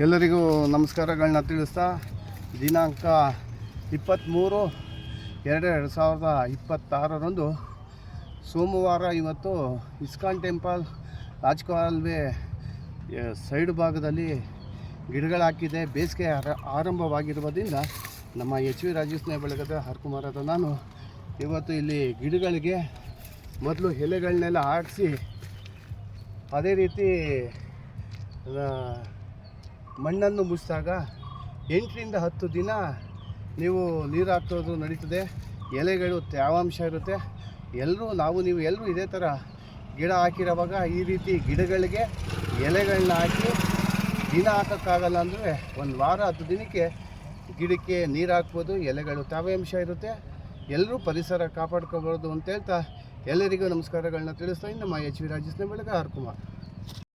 ಎಲ್ಲರಿಗೂ ನಮಸ್ಕಾರಗಳನ್ನ ತಿಳಿಸ್ತಾ ದಿನಾಂಕ 23/2/2026 ಸೋಮವಾರ ಇವತ್ತು ಇಸ್ಕಾನ್ ಟೆಂಪಲ್ ರಾಜಕಾಲುವೆ ಸೈಡ್ ಭಾಗದಲ್ಲಿ ಗಿಡಗಳು ಹಾಕಿದೆ. ಬೇಸಿಗೆ ಆರಂಭವಾಗಿರುವುದರಿಂದ ನಮ್ಮ ಎಚ್ ವಿ ರಾಜೇಶ್ನೇ ಬೆಳಗದ ಹರ್ಕುಮಾರದ ನಾನು ಇವತ್ತು ಇಲ್ಲಿ ಗಿಡಗಳಿಗೆ ಮೊದಲು ಎಲೆಗಳನ್ನೆಲ್ಲ ಹಾಕಿಸಿ ಅದೇ ರೀತಿ ಮಣ್ಣನ್ನು ಮುಚ್ಚಿದಾಗ 8ರಿಂದ 10 ದಿನ ನೀವು ನೀರು ಹಾಕೋದು ನಡೀತದೆ. ಎಲೆಗಳು ತೇವಾಂಶ ಇರುತ್ತೆ. ನೀವು ಎಲ್ಲರೂ ಇದೇ ಥರ ಗಿಡ ಹಾಕಿರೋವಾಗ ಈ ರೀತಿ ಗಿಡಗಳಿಗೆ ಎಲೆಗಳನ್ನ ಹಾಕಿ ದಿನ ಹಾಕೋಕ್ಕಾಗಲ್ಲ ಅಂದರೆ 1 ವಾರ 10 ದಿನಕ್ಕೆ ಗಿಡಕ್ಕೆ ನೀರು ಹಾಕ್ಬೋದು. ಎಲೆಗಳು ತೇವಾಂಶ ಇರುತ್ತೆ. ಎಲ್ಲರೂ ಪರಿಸರ ಕಾಪಾಡ್ಕೋಬೋದು ಅಂತ ಹೇಳ್ತಾ ಎಲ್ಲರಿಗೂ ನಮಸ್ಕಾರಗಳನ್ನ ತಿಳಿಸ್ತಾ ನಮ್ಮ ಎಚ್ ವಿ ರಾಜೇಶ್ನೇ ಬೆಳಗ ಹರ್ಕುಮಾರ್.